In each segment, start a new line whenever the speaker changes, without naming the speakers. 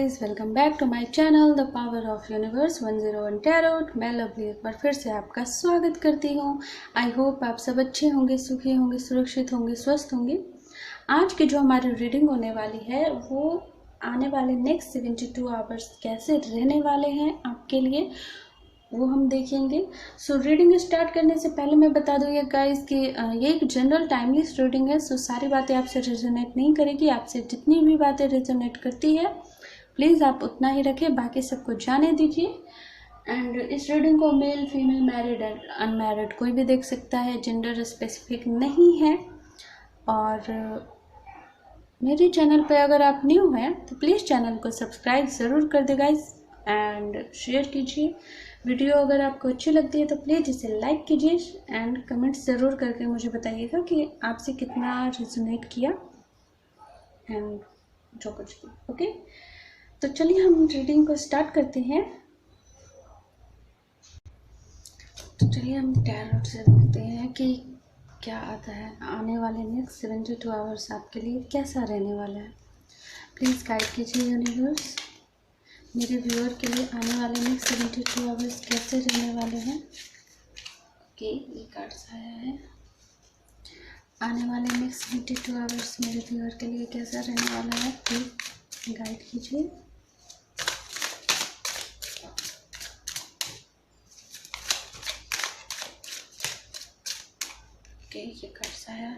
Guys, welcome back to my channel the power of universe 101 tarot. मैं लवली एक बार फिर से आपका स्वागत करती हूँ। आई होप आप सब अच्छे होंगे, सुखी होंगे, सुरक्षित होंगे, स्वस्थ होंगे। आज की जो हमारी रीडिंग होने वाली है वो आने वाले नेक्स्ट 72 आवर्स कैसे रहने वाले हैं आपके लिए, वो हम देखेंगे। सो रीडिंग स्टार्ट करने से पहले मैं बता दूँ ये गाइस कि ये एक जनरल टाइमलेस रीडिंग है। सो सारी बातें आपसे रेजोनेट नहीं करेगी। आपसे जितनी भी बातें रेजोनेट करती है प्लीज़ आप उतना ही रखें, बाकी सबको जाने दीजिए। एंड इस रीडिंग को male, female, married and unmarried कोई भी देख सकता है, जेंडर स्पेसिफिक नहीं है। और मेरे चैनल पे अगर आप न्यू हैं तो प्लीज़ चैनल को सब्सक्राइब ज़रूर कर दे गाइस, एंड शेयर कीजिए। वीडियो अगर आपको अच्छी लगती है तो प्लीज़ इसे लाइक कीजिए एंड कमेंट्स ज़रूर करके मुझे बताइएगा कि आपसे कितना रेजोनेट किया एंड जो कुछ भी। ओके, तो चलिए हम रीडिंग को स्टार्ट करते हैं। तो चलिए हम टैरोट से देखते हैं कि क्या आता है। आने वाले नेक्स्ट 72 आवर्स आपके लिए कैसा रहने वाला है। प्लीज़ गाइड कीजिए यूनिवर्स, मेरे व्यूअर के लिए आने वाले नेक्स्ट 72 आवर्स कैसे रहने वाले हैं। ओके, ये कार्ड्स आया है। आने वाले नेक्स्ट 72 आवर्स मेरे व्यूअर के लिए कैसा रहने वाला है, प्लीज़ गाइड कीजिए। ये कार्ड्स आया।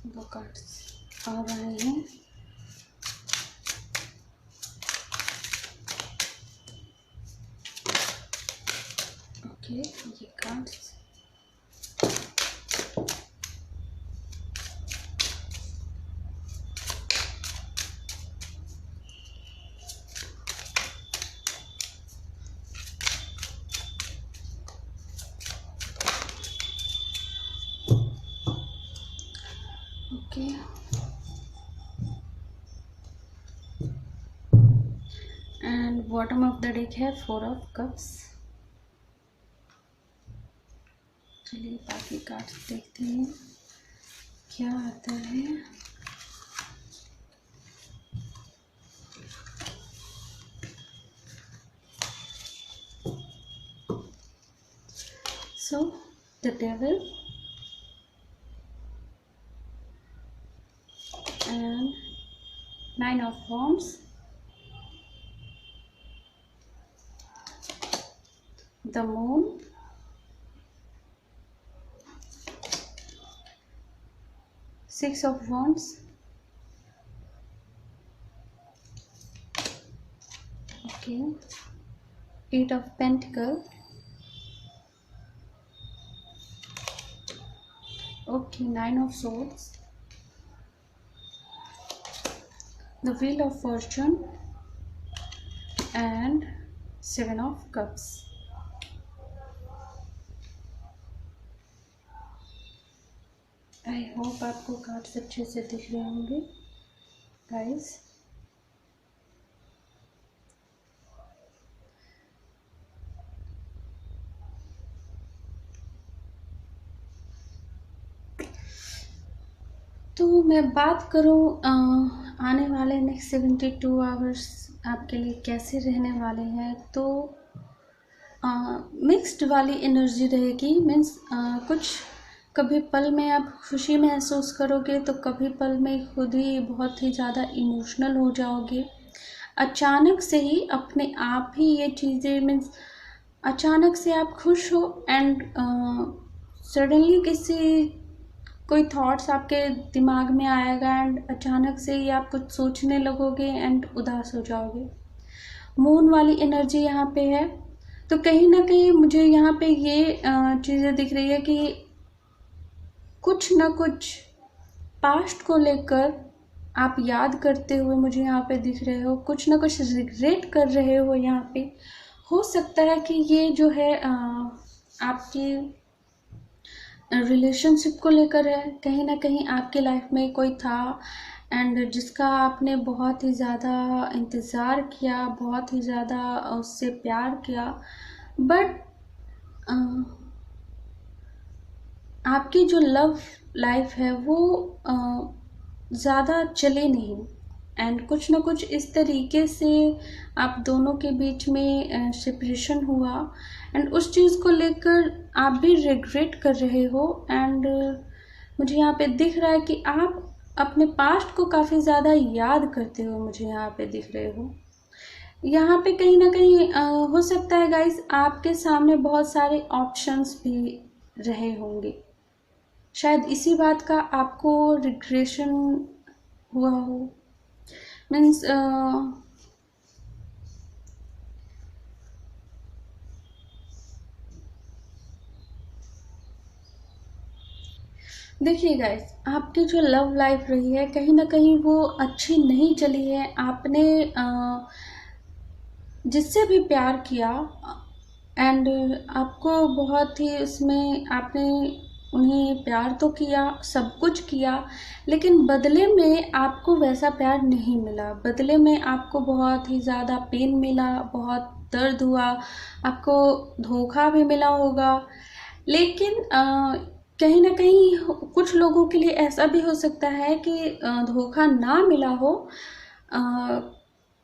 वो कार्ड्स आ रहे हैं। ओके, ये cards okay. And bottom of the deck है 4 ऑफ कप्स। चलिए बाकी कार्ड्स देखते हैं क्या आता है। So the devil and 9 of wands, the moon, Six of wands, okay, 8 of pentacles, okay, 9 of swords, the wheel of fortune and 7 of cups. I hope आपको cards अच्छे से दिख रहे होंगे गाइस। तो मैं बात करूं आने वाले नेक्स्ट 72 आवर्स आपके लिए कैसे रहने वाले हैं, तो मिक्स्ड वाली एनर्जी रहेगी। मीन्स कुछ कभी पल में आप खुशी महसूस करोगे तो कभी पल में खुद ही बहुत ही ज़्यादा इमोशनल हो जाओगे। अचानक से ही अपने आप ही ये चीज़ें, मीन्स अचानक से आप खुश हो एंड सडनली कोई थॉट्स आपके दिमाग में आएगा एंड अचानक से ही आप कुछ सोचने लगोगे एंड उदास हो जाओगे। मून वाली एनर्जी यहाँ पे है। तो कहीं ना कहीं मुझे यहाँ पे ये चीज़ें दिख रही है कि कुछ ना कुछ पास्ट को लेकर आप याद करते हुए मुझे यहाँ पे दिख रहे हो, कुछ ना कुछ रिग्रेट कर रहे हो यहाँ पे। हो सकता है कि ये जो है आपकी रिलेशनशिप को लेकर है। कहीं ना कहीं आपके लाइफ में कोई था एंड जिसका आपने बहुत ही ज़्यादा इंतज़ार किया, बहुत ही ज़्यादा उससे प्यार किया, बट आपकी जो लव लाइफ है वो ज़्यादा चले नहीं एंड कुछ ना कुछ इस तरीके से आप दोनों के बीच में सेपरेशन हुआ एंड उस चीज़ को लेकर आप भी रिग्रेट कर रहे हो। एंड मुझे यहाँ पे दिख रहा है कि आप अपने पास्ट को काफ़ी ज़्यादा याद करते हो, मुझे यहाँ पे दिख रहे हो। यहाँ पे कहीं ना कहीं हो सकता है गाइस आपके सामने बहुत सारे ऑप्शंस भी रहे होंगे, शायद इसी बात का आपको रिग्रेशन हुआ हो। मीन्स देखिए गाइस, आपकी जो लव लाइफ रही है कहीं ना कहीं वो अच्छी नहीं चली है। आपने जिससे भी प्यार किया एंड आपको बहुत ही उसमें आपने उन्हें प्यार तो किया, सब कुछ किया, लेकिन बदले में आपको वैसा प्यार नहीं मिला। बदले में आपको बहुत ही ज़्यादा पेन मिला, बहुत दर्द हुआ, आपको धोखा भी मिला होगा। लेकिन कहीं ना कहीं कुछ लोगों के लिए ऐसा भी हो सकता है कि धोखा ना मिला हो,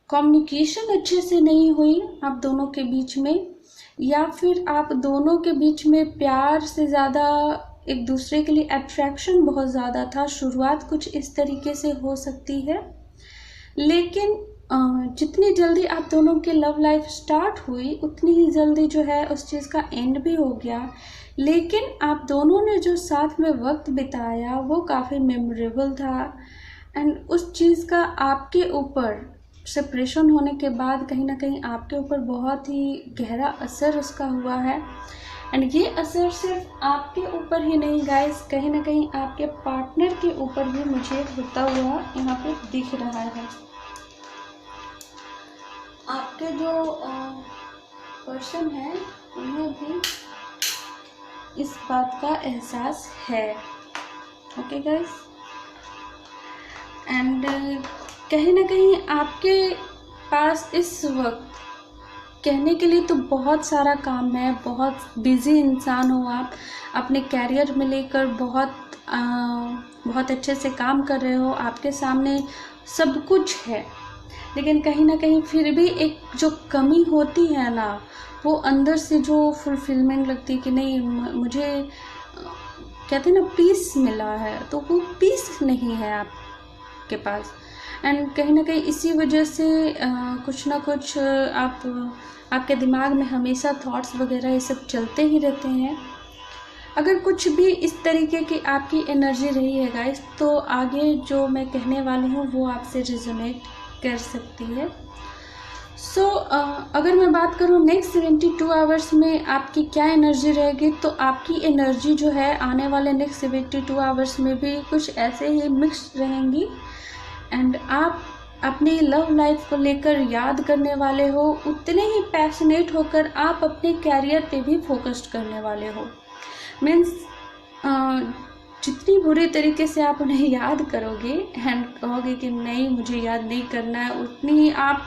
कम्युनिकेशन अच्छे से नहीं हुई आप दोनों के बीच में, या फिर आप दोनों के बीच में प्यार से ज़्यादा एक दूसरे के लिए अट्रैक्शन बहुत ज़्यादा था। शुरुआत कुछ इस तरीके से हो सकती है, लेकिन जितनी जल्दी आप दोनों की लव लाइफ स्टार्ट हुई उतनी ही जल्दी जो है उस चीज़ का एंड भी हो गया। लेकिन आप दोनों ने जो साथ में वक्त बिताया वो काफ़ी मेमोरेबल था एंड उस चीज़ का आपके ऊपर सेपरेशन होने के बाद कहीं ना कहीं आपके ऊपर बहुत ही गहरा असर उसका हुआ है। एंड ये असर सिर्फ आपके ऊपर ही नहीं गाइस, कहीं ना कहीं आपके पार्टनर के ऊपर भी मुझे होता हुआ यहाँ पे दिख रहा है। आपके जो पर्सन है उन्हें भी इस बात का एहसास है। ओके गाइस, एंड कहीं ना कहीं आपके पास इस वक्त कहने के लिए तो बहुत सारा काम है, बहुत बिजी इंसान हो आप, अपने कैरियर में लेकर बहुत अच्छे से काम कर रहे हो, आपके सामने सब कुछ है, लेकिन कहीं ना कहीं फिर भी एक जो कमी होती है ना, वो अंदर से जो फुलफिलमेंट लगती है कि नहीं मुझे कहते हैं ना पीस मिला है, तो वो पीस नहीं है आपके पास। एंड कहीं ना कहीं इसी वजह से कुछ ना कुछ आपके दिमाग में हमेशा थॉट्स वगैरह ये सब चलते ही रहते हैं। अगर कुछ भी इस तरीके की आपकी एनर्जी रही है गाइस, तो आगे जो मैं कहने वाली हूँ वो आपसे रिजोनेट कर सकती है। सो अगर मैं बात करूँ नेक्स्ट 72 आवर्स में आपकी क्या एनर्जी रहेगी, तो आपकी एनर्जी जो है आने वाले नेक्स्ट 72 आवर्स में भी कुछ ऐसे ही मिक्स रहेंगी एंड आप अपनी लव लाइफ को लेकर याद करने वाले हो, उतने ही पैशनेट होकर आप अपने कैरियर पे भी फोकस्ड करने वाले हो। मीन्स जितनी बुरी तरीके से आप उन्हें याद करोगे एंड कहोगे कि नहीं मुझे याद नहीं करना है, उतनी ही आप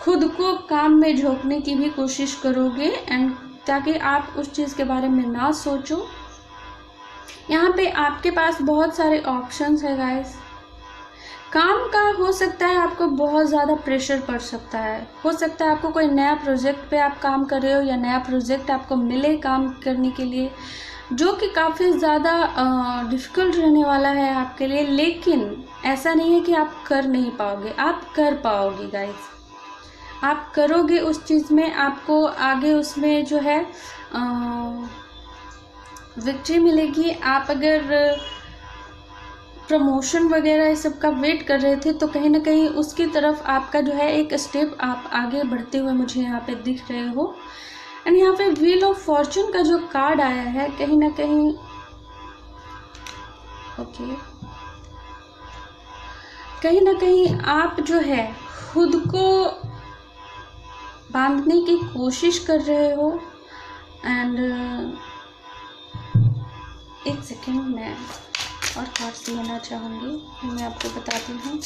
खुद को काम में झोंकने की भी कोशिश करोगे एंड ताकि आप उस चीज़ के बारे में ना सोचो। यहाँ पे आपके पास बहुत सारे ऑप्शंस है गाइस। काम का हो सकता है आपको बहुत ज़्यादा प्रेशर पड़ सकता है, हो सकता है आपको कोई नया प्रोजेक्ट पे आप काम कर रहे हो या नया प्रोजेक्ट आपको मिले काम करने के लिए, जो कि काफ़ी ज़्यादा डिफ़िकल्ट रहने वाला है आपके लिए। लेकिन ऐसा नहीं है कि आप कर नहीं पाओगे, आप कर पाओगे गाइस, आप करोगे उस चीज़ में, आपको आगे उसमें जो है विक्ट्री मिलेगी। आप अगर प्रमोशन वगैरह इस सब का वेट कर रहे थे तो कहीं ना कहीं उसकी तरफ आपका जो है एक स्टेप आप आगे बढ़ते हुए मुझे यहाँ पे दिख रहे हो। एंड यहाँ पे व्हील ऑफ फॉर्चून का जो कार्ड आया है, कहीं ना कहीं ओके, कहीं ना कहीं आप जो है खुद को बांधने की कोशिश कर रहे हो। एंड एक सेकेंड, मैं और कार्ड्स लेना चाहूँगी, मैं आपको बताती हूँ।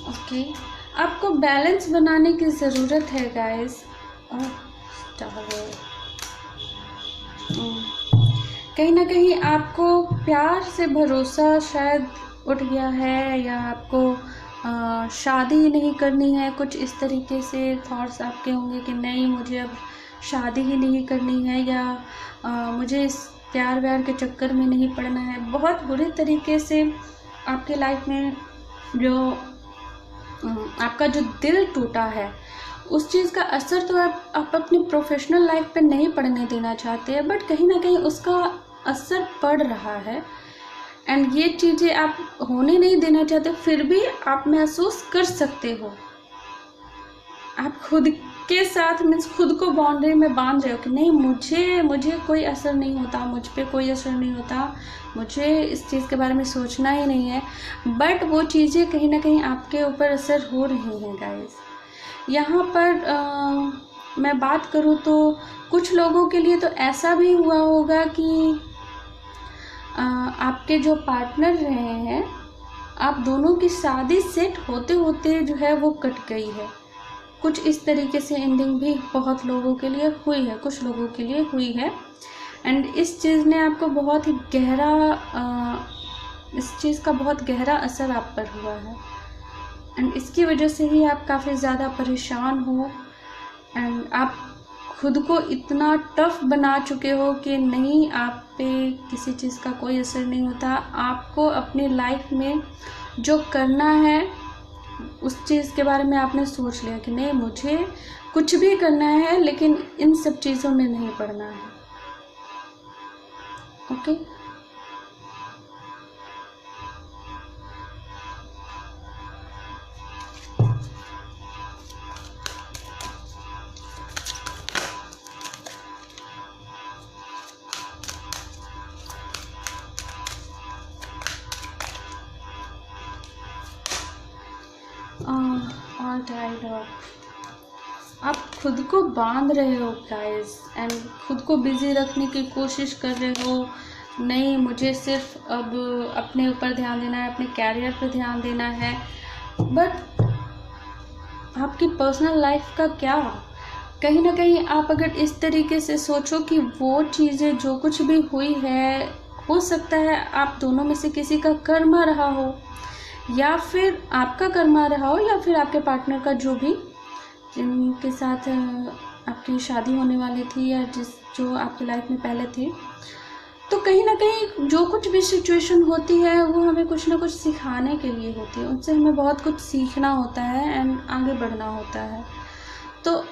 ओके, आपको बैलेंस बनाने की ज़रूरत है गाइस। कहीं ना कहीं आपको प्यार से भरोसा शायद उठ गया है, या आपको शादी नहीं करनी है, कुछ इस तरीके से थॉट्स आपके होंगे कि नहीं मुझे अब शादी ही नहीं करनी है, या मुझे इस प्यार व्यार के चक्कर में नहीं पड़ना है। बहुत बुरे तरीके से आपके लाइफ में जो आपका जो दिल टूटा है, उस चीज़ का असर तो आप अपनी प्रोफेशनल लाइफ पे नहीं पड़ने देना चाहते हैं, बट कहीं ना कहीं उसका असर पड़ रहा है। एंड ये चीज़ें आप होने नहीं देना चाहते, फिर भी आप महसूस कर सकते हो। आप खुद के साथ मीन्स खुद को बाउंड्री में बांध रहे हो कि नहीं, मुझे कोई असर नहीं होता, मुझ पे कोई असर नहीं होता, मुझे इस चीज़ के बारे में सोचना ही नहीं है। बट वो चीज़ें कहीं ना कहीं आपके ऊपर असर हो रही हैं गाइस। यहाँ पर मैं बात करूँ तो कुछ लोगों के लिए तो ऐसा भी हुआ होगा कि आपके जो पार्टनर रहे हैं, आप दोनों की शादी सेट होते होते जो है वो कट गई है। कुछ इस तरीके से एंडिंग भी बहुत लोगों के लिए हुई है, कुछ लोगों के लिए हुई है। एंड इस चीज़ ने आपको बहुत ही गहरा इस चीज़ का बहुत गहरा असर आप पर हुआ है। एंड इसकी वजह से ही आप काफ़ी ज़्यादा परेशान हो। एंड आप खुद को इतना टफ बना चुके हो कि नहीं, आप पे किसी चीज़ का कोई असर नहीं होता। आपको अपनी लाइफ में जो करना है उस चीज़ के बारे में आपने सोच लिया कि नहीं, मुझे कुछ भी करना है लेकिन इन सब चीज़ों में नहीं पड़ना है। ओके, ऑल टाइड आप खुद को बांध रहे हो गाइस, एंड खुद को बिजी रखने की कोशिश कर रहे हो। नहीं, मुझे सिर्फ अब अपने ऊपर ध्यान देना है, अपने कैरियर पर ध्यान देना है। बट आपकी पर्सनल लाइफ का क्या? कहीं ना कहीं आप अगर इस तरीके से सोचो कि वो चीज़ें जो कुछ भी हुई है, हो सकता है आप दोनों में से किसी का कर्मा रहा हो, या फिर आपका कर्मा रहा हो, या फिर आपके पार्टनर का, जो भी जिनके साथ आपकी शादी होने वाली थी, या जो आपकी लाइफ में पहले थी। तो कहीं ना कहीं जो कुछ भी सिचुएशन होती है वो हमें कुछ ना कुछ सिखाने के लिए होती है, उनसे हमें बहुत कुछ सीखना होता है एंड आगे बढ़ना होता है। तो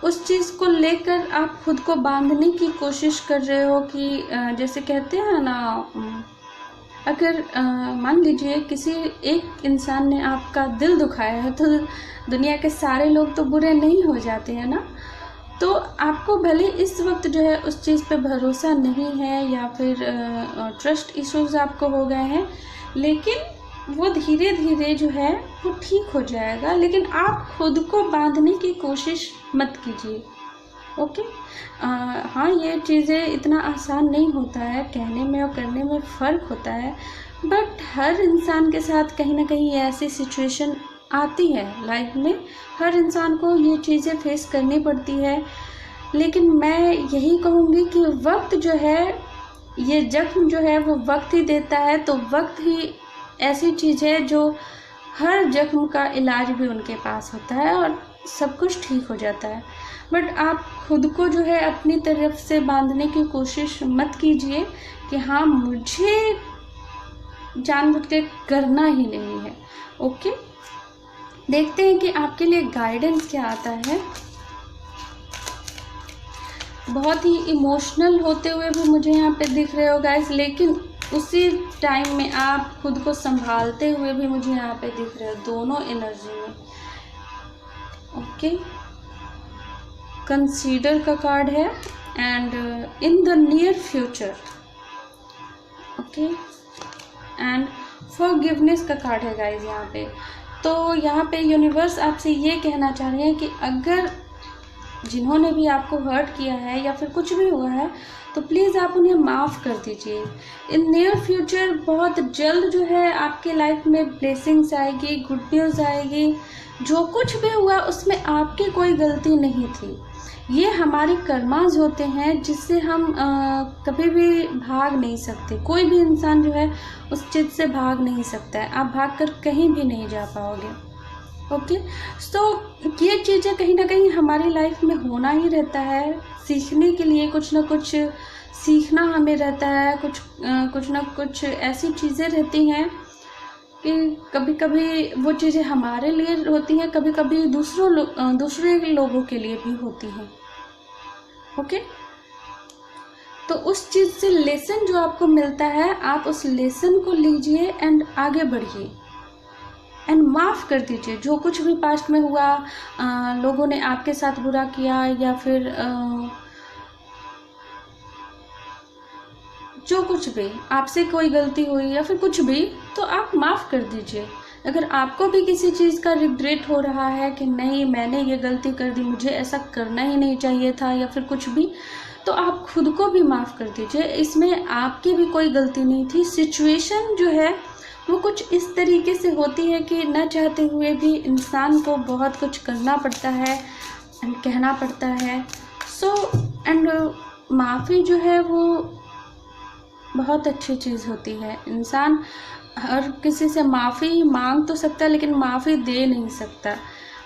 उस चीज़ को लेकर आप खुद को बांधने की कोशिश कर रहे हो कि जैसे कहते हैं ना, अगर मान लीजिए किसी एक इंसान ने आपका दिल दुखाया है, तो दुनिया के सारे लोग तो बुरे नहीं हो जाते हैं ना। तो आपको भले इस वक्त जो है उस चीज़ पे भरोसा नहीं है, या फिर ट्रस्ट इश्यूज़ आपको हो गए हैं, लेकिन वो धीरे धीरे जो है वो ठीक हो जाएगा। लेकिन आप खुद को बांधने की कोशिश मत कीजिए। ओके, हाँ, ये चीज़ें इतना आसान नहीं होता है, कहने में और करने में फ़र्क होता है। बट हर इंसान के साथ कहीं ना कहीं ऐसी सिचुएशन आती है लाइफ में, हर इंसान को ये चीज़ें फेस करनी पड़ती है। लेकिन मैं यही कहूँगी कि वक्त जो है, ये जख्म जो है वो वक्त ही देता है। तो वक्त ही ऐसी चीज़ है जो हर जख्म का इलाज भी उनके पास होता है और सब कुछ ठीक हो जाता है। बट आप खुद को जो है अपनी तरफ से बांधने की कोशिश मत कीजिए कि हाँ, मुझे जानबूझ के करना ही नहीं है। ओके, देखते हैं कि आपके लिए गाइडेंस क्या आता है। बहुत ही इमोशनल होते हुए भी मुझे यहाँ पे दिख रहे हो गाइस, लेकिन उसी टाइम में आप खुद को संभालते हुए भी मुझे यहाँ पे दिख रहे हो, दोनों एनर्जी में। ओके, कंसीडर का कार्ड है and in the near future, okay, and forgiveness का कार्ड है गाइज यहाँ पे। तो यहाँ पे यूनिवर्स आपसे ये कहना चाह रहे हैं कि अगर जिन्होंने भी आपको हर्ट किया है या फिर कुछ भी हुआ है तो प्लीज़ आप उन्हें माफ़ कर दीजिए। इन नियर फ्यूचर बहुत जल्द जो है आपके लाइफ में ब्लेसिंग्स आएगी, गुड न्यूज़ आएगी। जो कुछ भी हुआ उसमें आपकी कोई गलती नहीं थी, ये हमारे कर्मास होते हैं जिससे हम कभी भी भाग नहीं सकते। कोई भी इंसान जो है उस चीज़ से भाग नहीं सकता है, आप भाग कर कहीं भी नहीं जा पाओगे। ओके, तो ये चीज़ें कहीं ना कहीं हमारी लाइफ में होना ही रहता है, सीखने के लिए कुछ ना कुछ सीखना हमें रहता है, कुछ ना कुछ ऐसी चीज़ें रहती हैं कि कभी कभी वो चीज़ें हमारे लिए होती हैं, कभी कभी दूसरे लोगों के लिए भी होती हैं। ओके, तो उस चीज़ से लेसन जो आपको मिलता है, आप उस लेसन को लीजिए एंड आगे बढ़िए एंड माफ़ कर दीजिए। जो कुछ भी पास्ट में हुआ, लोगों ने आपके साथ बुरा किया या फिर जो कुछ भी आपसे कोई गलती हुई या फिर कुछ भी, तो आप माफ़ कर दीजिए। अगर आपको भी किसी चीज़ का रिग्रेट हो रहा है कि नहीं मैंने ये गलती कर दी, मुझे ऐसा करना ही नहीं चाहिए था या फिर कुछ भी, तो आप खुद को भी माफ़ कर दीजिए। इसमें आपकी भी कोई गलती नहीं थी। सिचुएशन जो है वो कुछ इस तरीके से होती है कि न चाहते हुए भी इंसान को बहुत कुछ करना पड़ता है एंड कहना पड़ता है। सो एंड माफ़ी जो है वो बहुत अच्छी चीज़ होती है। इंसान हर किसी से माफ़ी मांग तो सकता है लेकिन माफ़ी दे नहीं सकता।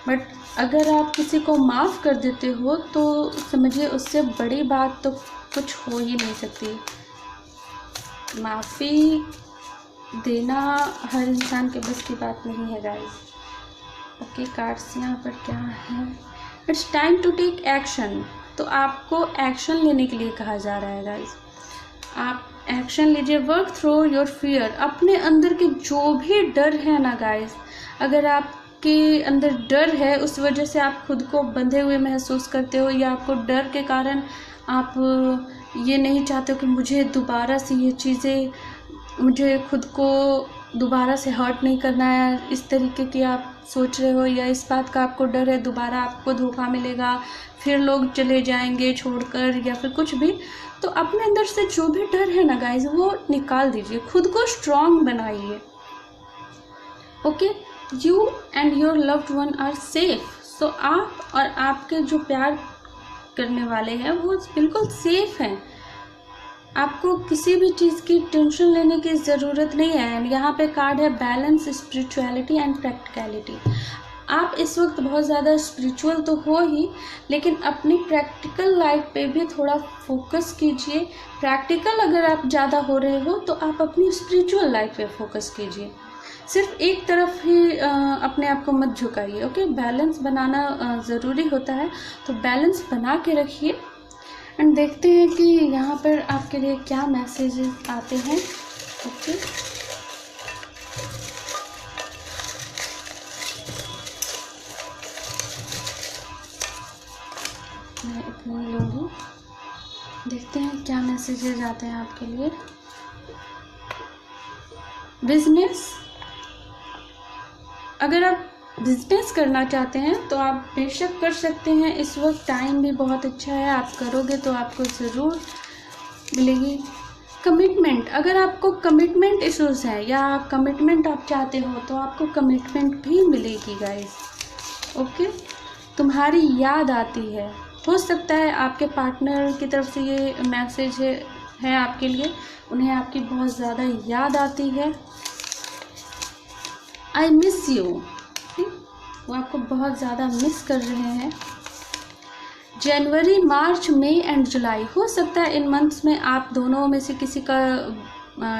बट अगर आप किसी को माफ़ कर देते हो तो समझिए उससे बड़ी बात तो कुछ हो ही नहीं सकती। माफ़ी देना हर इंसान के बस की बात नहीं है गाइस। ओके, कार्ड्स यहाँ पर क्या है? It's time to take action. तो आपको एक्शन लेने के लिए कहा जा रहा है गाइस। आप एक्शन लीजिए, वर्क थ्रू योर फियर। अपने अंदर के जो भी डर है ना गाइस, अगर आपके अंदर डर है उस वजह से आप खुद को बंधे हुए महसूस करते हो या आपको डर के कारण आप ये नहीं चाहते हो कि मुझे दोबारा से ये चीज़ें, मुझे खुद को दोबारा से हर्ट नहीं करना है, इस तरीके की आप सोच रहे हो, या इस बात का आपको डर है दोबारा आपको धोखा मिलेगा, फिर लोग चले जाएंगे छोड़कर या फिर कुछ भी, तो अपने अंदर से जो भी डर है ना गाइज वो निकाल दीजिए, खुद को स्ट्रॉन्ग बनाइए। Okay, you and your loved one are safe. So आप और आपके जो प्यार करने वाले हैं वो बिल्कुल सेफ हैं। आपको किसी भी चीज़ की टेंशन लेने की ज़रूरत नहीं है। यहाँ पे कार्ड है बैलेंस, स्पिरिचुअलिटी एंड प्रैक्टिकलिटी। आप इस वक्त बहुत ज़्यादा स्पिरिचुअल तो हो ही, लेकिन अपनी प्रैक्टिकल लाइफ पे भी थोड़ा फोकस कीजिए। प्रैक्टिकल अगर आप ज़्यादा हो रहे हो तो आप अपनी स्पिरिचुअल लाइफ पे फोकस कीजिए। सिर्फ एक तरफ ही अपने आप को मत झुकाइए। ओके, बैलेंस बनाना ज़रूरी होता है, तो बैलेंस बना के रखिए। एंड देखते हैं कि यहाँ पर आपके लिए क्या मैसेजेस आते हैं। ओके, मैं इतना लूँगी, देखते हैं क्या मैसेजेस आते हैं आपके लिए। बिजनेस, अगर आप बिजनेस करना चाहते हैं तो आप बेशक कर सकते हैं। इस वक्त टाइम भी बहुत अच्छा है, आप करोगे तो आपको ज़रूर मिलेगी। कमिटमेंट, अगर आपको कमिटमेंट इश्यूज़ है या कमिटमेंट आप चाहते हो तो आपको कमिटमेंट भी मिलेगी गाइस। ओके, तुम्हारी याद आती है, हो सकता है आपके पार्टनर की तरफ से ये मैसेज है आपके लिए, उन्हें आपकी बहुत ज़्यादा याद आती है। आई मिस यू, वो आपको बहुत ज़्यादा मिस कर रहे हैं। जनवरी, मार्च, मई एंड जुलाई, हो सकता है इन मंथ्स में आप दोनों में से किसी का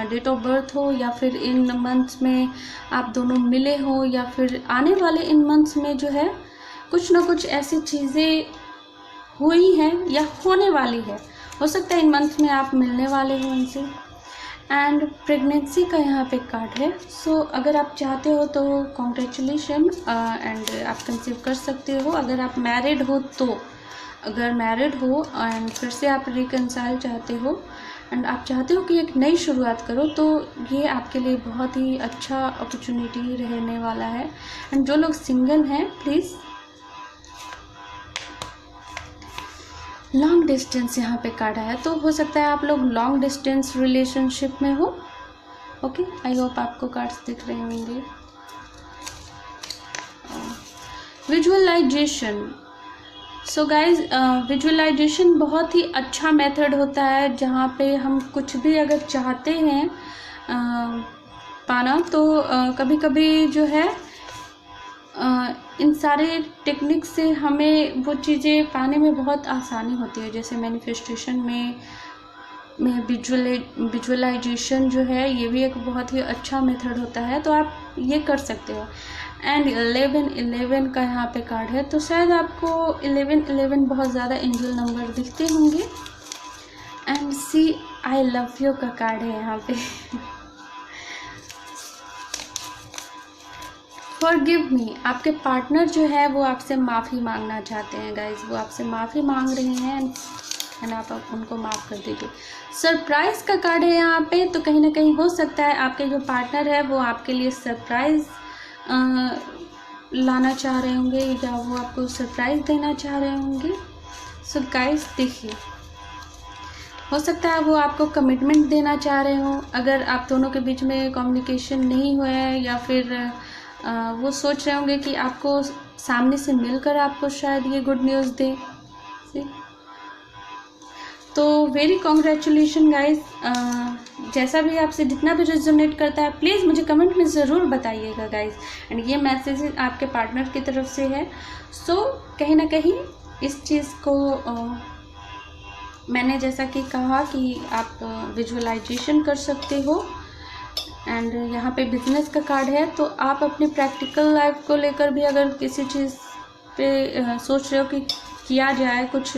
डेट ऑफ बर्थ हो, या फिर इन मंथ्स में आप दोनों मिले हो, या फिर आने वाले इन मंथ्स में जो है कुछ ना कुछ ऐसी चीज़ें हुई हैं या होने वाली है। हो सकता है इन मंथ्स में आप मिलने वाले हो उनसे। एंड प्रेगनेंसी का यहाँ पे कार्ड है। सो अगर आप चाहते हो तो कॉन्ग्रेचुलेशन एंड आप कंसीव कर सकते हो। अगर आप मैरिड हो तो, अगर मैरिड हो एंड फिर से आप रिकंसाइल चाहते हो एंड आप चाहते हो कि एक नई शुरुआत करो, तो ये आपके लिए बहुत ही अच्छा अपॉर्चुनिटी रहने वाला है। एंड जो लोग सिंगल हैं, प्लीज़ लॉन्ग डिस्टेंस यहाँ पे कार्ड आया, तो हो सकता है आप लोग लॉन्ग डिस्टेंस रिलेशनशिप में हो। ओके, आई होप आपको कार्ड्स दिख रहे होंगे। विजुअलाइजेशन। सो गाइज, विजुअलाइजेशन बहुत ही अच्छा मेथड होता है जहाँ पे हम कुछ भी अगर चाहते हैं पाना, तो कभी कभी जो है इन सारे टेक्निक से हमें वो चीज़ें पाने में बहुत आसानी होती है। जैसे मैनिफेस्टेशन में विजुअलाइजेशन जो है, ये भी एक बहुत ही अच्छा मेथड होता है, तो आप ये कर सकते हो। एंड 11 का यहाँ पे कार्ड है, तो शायद आपको 11 बहुत ज़्यादा एंजल नंबर दिखते होंगे। And see I love you का कार्ड है यहाँ पे। फॉरगिव मी, आपके पार्टनर जो है वो आपसे माफ़ी मांगना चाहते हैं गाइज, वो आपसे माफ़ी मांग रहे हैं एंड आप उनको माफ़ कर दीजिए। सरप्राइज़ का कार्ड है यहाँ पे, तो कहीं ना कहीं हो सकता है आपके जो पार्टनर है वो आपके लिए सरप्राइज़ लाना चाह रहे होंगे या वो आपको सरप्राइज़ देना चाह रहे होंगे। सो गाइज देखिए, हो सकता है वो आपको कमिटमेंट देना चाह रहे हो। अगर आप दोनों के बीच में कम्युनिकेशन नहीं हुआ है, या फिर वो सोच रहे होंगे कि आपको सामने से मिलकर आपको शायद ये गुड न्यूज़ दे। तो वेरी कॉन्ग्रेचुलेशन गाइज। जैसा भी आपसे जितना भी रिजोनेट करता है, प्लीज़ मुझे कमेंट में ज़रूर बताइएगा गाइज। एंड ये मैसेज आपके पार्टनर की तरफ से है। सो कहीं ना कहीं इस चीज़ को मैंने जैसा कि कहा कि आप विजुअलाइजेशन कर सकते हो। एंड यहाँ पे बिजनेस का कार्ड है, तो आप अपनी प्रैक्टिकल लाइफ को लेकर भी अगर किसी चीज़ पे सोच रहे हो कि किया जाए, कुछ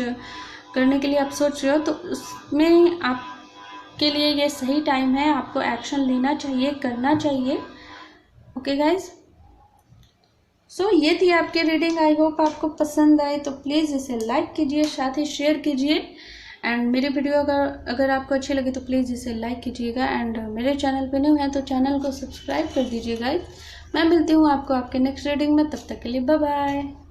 करने के लिए आप सोच रहे हो, तो उसमें आपके लिए ये सही टाइम है। आपको एक्शन लेना चाहिए, करना चाहिए। ओके गाइज, सो ये थी आपकी रीडिंग। आई होप आपको पसंद आए, तो प्लीज़ इसे लाइक कीजिए, साथ ही शेयर कीजिए। एंड मेरी वीडियो अगर आपको अच्छी लगे तो प्लीज़ इसे लाइक कीजिएगा। एंड मेरे चैनल पे न्यू है तो चैनल को सब्सक्राइब कर दीजिए गाइज। मैं मिलती हूँ आपको आपके नेक्स्ट रीडिंग में, तब तक के लिए बाय बाय।